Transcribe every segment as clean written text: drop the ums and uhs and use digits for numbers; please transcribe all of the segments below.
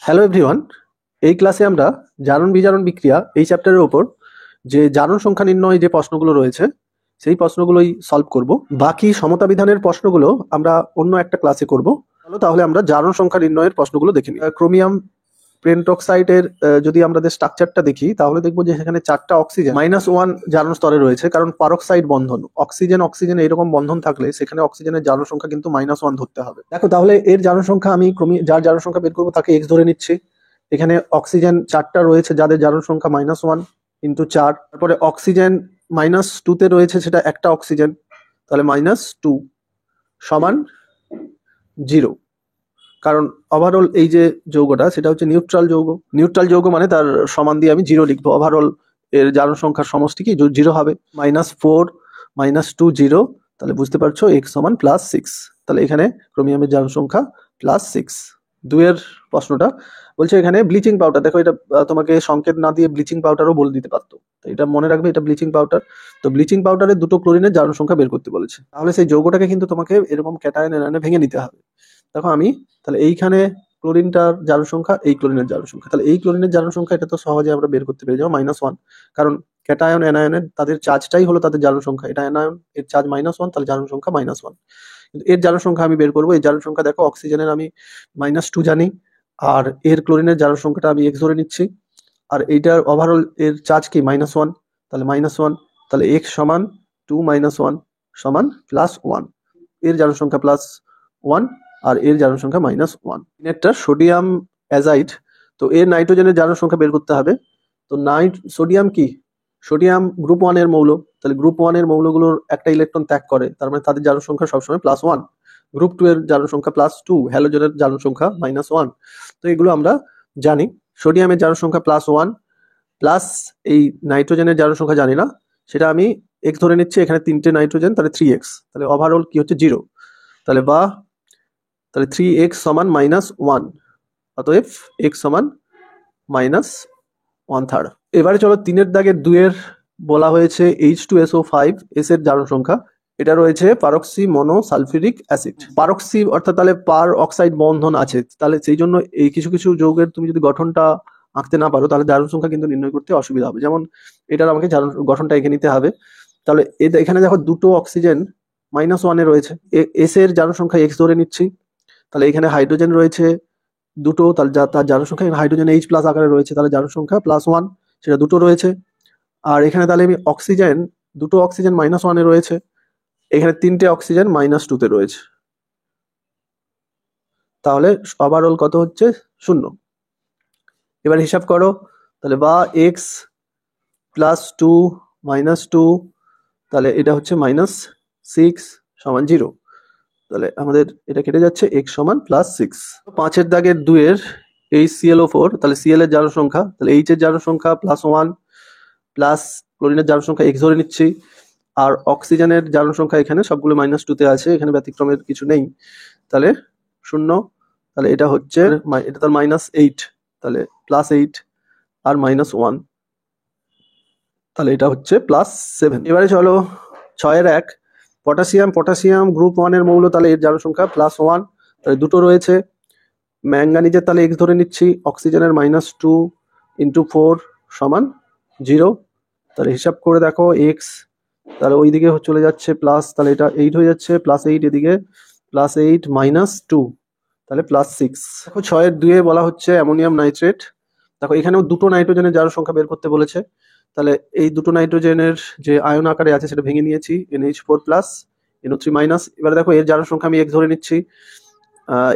Hello everyone, এই ক্লাসে আমরা জারণ বিজারণ বিক্রিয়া এই চ্যাপ্টারের ওপর যে জারণ সংখ্যা নির্ণয় যে প্রশ্নগুলো রয়েছে সেই প্রশ্নগুলোই সলভ করব। বাকি সমতা বিধানের প্রশ্নগুলো আমরা অন্য একটা ক্লাসে করব। চলো তাহলে আমরা জারণ সংখ্যা নির্ণয়ের প্রশ্নগুলো দেখে নিই। ক্রোমিয়াম পেন্টক্সাইডের যদি আমাদের স্ট্রাকচারটা দেখি তাহলে দেখবো যে সেখানে 4টা অক্সিজেন -1 জারণ স্তরে রয়েছে, কারণ পারক্সাইড বন্ধন। অক্সিজেন অক্সিজেন এরকম বন্ধন থাকলে সেখানে অক্সিজেনের জারণ সংখ্যা কিন্তু -1 ধরতে হবে। দেখো তাহলে এর জারণ সংখ্যা আমি যার জারণ সংখ্যা বের করবো তাকে এক্স ধরে নিচ্ছি। এখানে অক্সিজেন 4টা রয়েছে যাদের জারণ সংখ্যা -1 ইন্টু 4। তারপরে অক্সিজেন -2 তে রয়েছে, সেটা একটা অক্সিজেন, তাহলে -2 সমান 0। কারণ ওভারঅল এই যে যৌগটা সেটা হচ্ছে নিউট্রাল যৌগ। নিউট্রাল যৌগ মানে তার সমান দিয়ে আমি 0 লিখবো। ওভারঅল এর জারণ সংখ্যার সমষ্টি কি 0 হবে। -4 -2 0, তাহলে বুঝতে পারছো x সমান +6। তাহলে এখানে ক্রোমিয়ামের জারণ সংখ্যা +6। 2 এর প্রশ্নটা বলছে এখানে ব্লিচিং পাউডার। দেখো এটা তোমাকে সংকেত না দিয়ে ব্লিচিং পাউডারও বলে দিতে পারতো, তো এটা মনে রাখবে এটা ব্লিচিং পাউডার। তো ব্লিচিং পাউডারের দুটো ক্লোরিনের জারণ সংখ্যা বের করতে বলেছে, তাহলে সেই যৌগটাকে কিন্তু তোমাকে এরকম ক্যাটায়ন এনায়নে ভেঙে নিতে হবে। দেখো আমি তাহলে এইখানে ক্লোরিনটার জারণ সংখ্যা, এই ক্লোরিনের জারণ সংখ্যা, তাহলে এই ক্লোরিনের জারণ সংখ্যা এটা তো সহজে আমরা বের করতে পেরে যাবো -1, কারণ ক্যাটায়ন অ্যানায়নের তাদের চার্জটাই হলো তাদের জারণ সংখ্যা। এটা অ্যানায়ন, এর চার্জ -1, তাহলে জারণ সংখ্যা -1। কিন্তু এর জারণ সংখ্যা আমি বের করবো। এর জারণ সংখ্যা দেখো অক্সিজেনের আমি -2 জানি, আর এর ক্লোরিনের জারণ সংখ্যাটা আমি এক্স ধরে নিচ্ছি, আর এইটার ওভারঅল এর চার্জ কি -1, তাহলে -1, তাহলে এক্স সমান 2 - 1 সমান +1। এর জারণ সংখ্যা +1 আর এর জারণ সংখ্যা -1। একটা সোডিয়াম অ্যাজাইড, তো এর নাইট্রোজেনের জারণ সংখ্যা বের করতে হবে। তো সোডিয়াম কি, সোডিয়াম গ্রুপ 1 এর মৌল, তাহলে গ্রুপ 1 এর মৌলগুলোর একটা ইলেকট্রন ত্যাগ করে, তার মানে তাদের জারণ সংখ্যা সবসময় +1। গ্রুপ 2 এর জারণ সংখ্যা +2, হ্যালোজেনের জারণ সংখ্যা -1। তো এগুলো আমরা জানি। সোডিয়ামের জারণ সংখ্যা +1 প্লাস এই নাইট্রোজেনের জারণ সংখ্যা জানি না, সেটা আমি এক্স ধরে নিচ্ছি। এখানে 3টে নাইট্রোজেন, তাহলে 3x, তাহলে ওভারঅল কি হচ্ছে 0। তাহলে 3x সমান -1, অতএব x সমান -1/3। এবারে চলো 3-এর দাগের 2-এর বলা হয়েছে H2SO5 এস এর জারণ সংখ্যা। এটা রয়েছে পারক্সি মনোসালফিউরিক অ্যাসিড। পারক্সি অর্থাৎ তাহলে পার অক্সাইড বন্ধন আছে, তাহলে সেই জন্য এই কিছু কিছু যৌগের তুমি যদি গঠনটা আঁকতে না পারো তাহলে জারণ সংখ্যা কিন্তু নির্ণয় করতে অসুবিধা হবে। যেমন এটার আমাকে গঠনটা এঁকে নিতে হবে। তাহলে এখানে দেখো দুটো অক্সিজেন -1 এ রয়েছে, এস এর জারণ সংখ্যা এক্স ধরে নিচ্ছি। তাহলে এখানে হাইড্রোজেন রয়েছে দুটো, তাহলে তার জারণ সংখ্যা, হাইড্রোজেন H+ আকারে রয়েছে, তাহলে জারণ সংখ্যা +1, সেটা দুটো রয়েছে। আর এখানে তাহলে আমি অক্সিজেন, দুটো অক্সিজেন -1 এ রয়েছে, এখানে 3টে অক্সিজেন -2 তে রয়েছে, তাহলে ওভারঅল কত হচ্ছে 0। এবার হিসাব করো, তাহলে বা x +2 -2, তাহলে এটা হচ্ছে -6 সমান 0। তাহলে আমাদের এটা কেটে যাচ্ছে, x সমান +6। 5-এর দাগের 2-এর HClO4, তাহলে Cl এর জারণ সংখ্যা, তাহলে H এর জারণ সংখ্যা +1 প্লাস ক্লোরিনের জারণ সংখ্যা x ধরে নিচ্ছি, আর অক্সিজেনের জারণ সংখ্যা এখানে সবগুলো -2 তে আছে, এখানে ব্যতিক্রমের কিছু নেই, তাহলে 0। তাহলে এটা হচ্ছে এটা তার -8, তাহলে +8 আর -1, তাহলে এটা হচ্ছে +7। এবারে চলো 6-এর 1 পটাশিয়াম গ্রুপ 1 এর মৌল, তাহলে এর জারণ সংখ্যা +1, তাহলে দুটো রয়েছে। ম্যাঙ্গানিজের তাহলে x ধরে নিচ্ছি, অক্সিজেনের -2 × 4 সমান 0। তাহলে হিসাব করে দেখো x, তাহলে ওইদিকে চলে যাচ্ছে প্লাস, তাহলে এটা 8 হয়ে যাচ্ছে, +8 এদিকে, +8 -2, তাহলে +6। দেখো 6-এর 2-এ বলা হচ্ছে অ্যামোনিয়াম নাইট্রেট। দেখো এখানেও দুটো নাইট্রোজেনের জারণ সংখ্যা বের করতে বলেছে, তাহলে এই দুটো নাইট্রোজেনের যে আয়ন আকারে আছে সেটা ভেঙে নিয়েছি, NH4+, NO3-। এবারে দেখো এর জারণ সংখ্যা আমি x ধরে নিচ্ছি।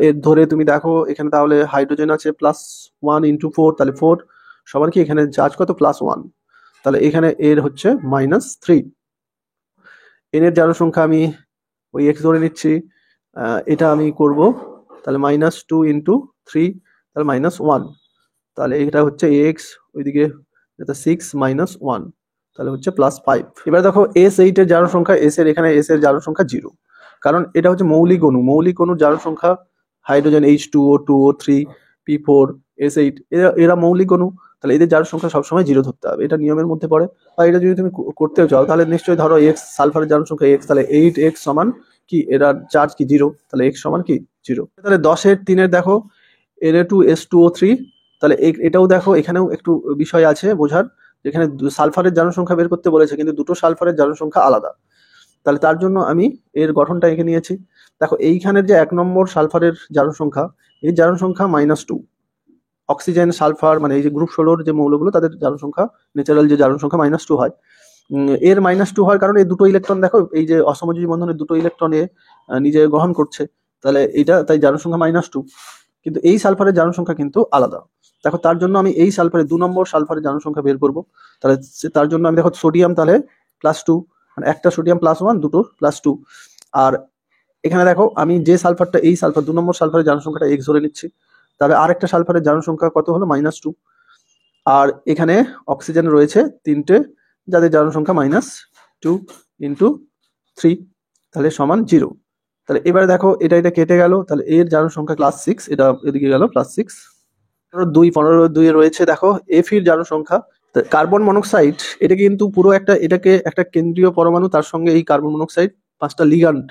এর ধরে তুমি দেখো এখানে তাহলে হাইড্রোজেন আছে +1 × 4, তাহলে 4 সমান কি, এখানে চার্জ কত +1, তাহলে এখানে এর হচ্ছে -3। এন এর জারণ সংখ্যা আমি ওই x ধরে নিচ্ছি, এটা আমি করব, তাহলে -2 × 3, তাহলে -1, তাহলে এটা হচ্ছে x, ওইদিকে এটা 6 - 1, তাহলে হচ্ছে +5। এবার দেখো S8 এর জারণ সংখ্যা, এখানে S এর জারণ সংখ্যা 0, কারণ এটা হচ্ছে মৌলিক অণুর জারণ সংখ্যা hydrogen H2O, 2O3, P4, S8, এরা মৌলিক অণু, তাহলে এদের জারণ সংখ্যা সবসময় 0 ধরতে হবে, এটা নিয়মের মধ্যে পড়ে। আর এটা যদি তুমি করতেও চাও তাহলে নিশ্চয়ই ধরো x, সালফারের জারণ সংখ্যা x, তাহলে 8x সমান কি, এরা চার্জ কি 0, তাহলে x সমান কি 0। তাহলে 10-এর 3-এর দেখো Na2S2O3। তাহলে এটাও দেখো, এখানেও একটু বিষয় আছে বোঝার, যেখানে সালফারের জারণ সংখ্যা বের করতে বলেছে কিন্তু দুটো সালফারের জারণ সংখ্যা আলাদা। তাহলে তার জন্য আমি এর গঠনটা এঁকে নিয়েছি। দেখো এইখানের যে 1 নম্বর সালফারের জারণ সংখ্যা, এই জারণ সংখ্যা -2। অক্সিজেন, সালফার, মানে এই যে গ্রুপ 16 যে মৌলগুলো তাদের জারণ সংখ্যা, ন্যাচারাল যে জারণ সংখ্যা -2 হয়। এর -2 হওয়ার কারণে এই দুটো ইলেকট্রন দেখো, এই যে অসমযোজী বন্ধনের দুটো ইলেকট্রন নিজে গ্রহণ করছে, তাহলে এটা তাই জারণ সংখ্যা -2। কিন্তু এই সালফারের জারণ সংখ্যা কিন্তু আলাদা। দেখো তার জন্য আমি এই সালফারের 2 নম্বর সালফারের জারণ সংখ্যা বের করব। তাহলে তার জন্য আমি দেখো সোডিয়াম তাহলে +2, মানে একটা সোডিয়াম +1, দুটো +2। আর এখানে দেখো আমি যে সালফারটা, এই সালফার 2 নম্বর সালফারের জারণ সংখ্যাটা x ধরে নিচ্ছি, তাহলে আরেকটা সালফারের জারণ সংখ্যা কত হলো -2। আর এখানে অক্সিজেন রয়েছে 3টে, যাদের জারণ সংখ্যা -2 × 3, তাহলে সমান 0। তাহলে এবারে দেখো এটা কেটে গেল, তাহলে এর জারণ সংখ্যা +6, এটা এদিকে গেল +6। 15 রয়েছে দেখো এফির জারণ সংখ্যা। কার্বন মনোক্সাইড এটা কিন্তু পুরো এটাকে একটা কেন্দ্রীয় পরমাণু, তার সঙ্গে এই কার্বন মনোক্সাইড 5টা লিগ্যান্ড,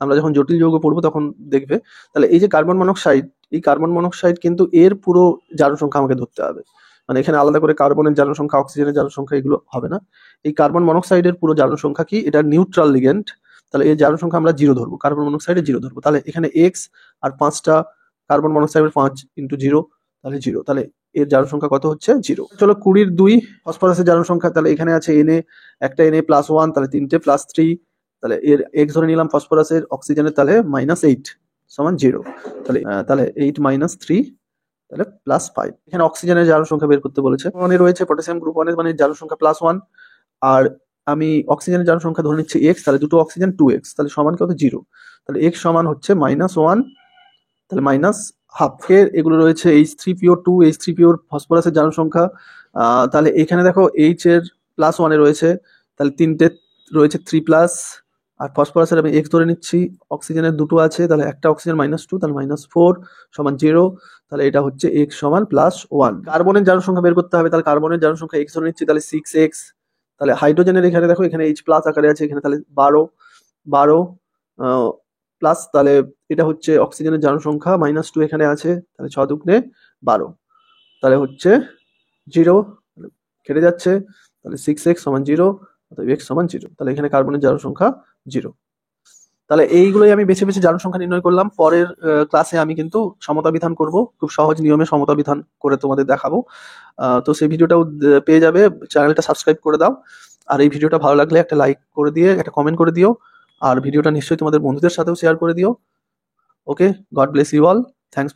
আমরা যখন জটিল যৌগ পড়বো তখন দেখবে। তাহলে এই যে কার্বন মনোক্সাইড, এই কার্বন মনোক্সাইড কিন্তু এর পুরো জারণ সংখ্যা আমাকে ধরতে হবে, মানে এখানে আলাদা করে কার্বনের জারণ সংখ্যা, অক্সিজেনের জারণ সংখ্যা এগুলো হবে না। এই কার্বন মনোক্সাইডের পুরো জারণ সংখ্যা কি, এটা নিউট্রাল লিগ্যান্ড, তাহলে এর জারণ সংখ্যা আমরা 0 ধরবো, কার্বন মনোক্সাইডে 0 ধরবো। তাহলে এখানে x আর 5টা কার্বন মনোক্সাইডের 5 × 0, তাহলে 0। তাহলে এর জারণ সংখ্যা কত হচ্ছে 0। চলো 20-2 ফসফরাসের জারণ সংখ্যা, তাহলে এখানে আছে Na, একটা Na +1, তাহলে 3টে +3, তাহলে এর x ধরে নিলাম ফসফরাসের, অক্সিজেনের তাহলে -8 সমান 0। তাহলে 8 - 3, তাহলে +5। এখানে অক্সিজেনের জারণ সংখ্যা বের করতে বলেছে। ওখানে রয়েছে পটাশিয়াম গ্রুপ 1 এর, মানে জারণ সংখ্যা +1, আর আমি অক্সিজেনের জারণ সংখ্যা ধরে নিচ্ছি x, তাহলে দুটো অক্সিজেন 2x, তাহলে সমান কত 0। তাহলে x সমান হচ্ছে -1, তাহলে -12 এর এগুলো রয়েছে H3PO2, H3PO ফসফরাসের জারণ সংখ্যা। তাহলে এখানে দেখো H এর +1 এ রয়েছে, তাহলে 3টে রয়েছে 3+, আর ফসফরাসের আমি x ধরে নিচ্ছি, অক্সিজেনের দুটো আছে, তাহলে একটা অক্সিজেন -2, তাহলে -4 সমান 0। তাহলে এটা হচ্ছে x সমান +1। কার্বনের জারণ সংখ্যা বের করতে হবে, তাহলে কার্বনের জারণ সংখ্যা x ধরে নিচ্ছি, তাহলে 6x। তাহলে হাইড্রোজেনের এখানে দেখো, এখানে H+ আকারে আছে, এখানে তাহলে 12 প্লাস, তাহলে এটা হচ্ছে অক্সিজেনের জারণ সংখ্যা -2 এখানে আছে, তাহলে 6 দুগুণে 12, তাহলে হচ্ছে 0, কেটে যাচ্ছে, তাহলে 6x সমান 0, অর্থাৎ x সমান 0। তাহলে এখানে কার্বনের জারণ সংখ্যা 0। তাহলে এইগুলোই আমি বেছে বেছে জারণ সংখ্যা নির্ণয় করলাম। পরের ক্লাসে আমি কিন্তু সমতা বিধান করব, খুব সহজ নিয়মে সমতা বিধান করে তোমাদের দেখাবো। তো সেই ভিডিওটাও পেয়ে যাবে, চ্যানেলটা সাবস্ক্রাইব করে দাও। আর এই ভিডিওটা ভালো লাগলে একটা লাইক করে দিয়ে একটা কমেন্ট করে দিও, আর ভিডিওটা নিশ্চয়ই তোমাদের বন্ধুদের সাথেও শেয়ার করে দিও। Okay, God bless you all, thanks.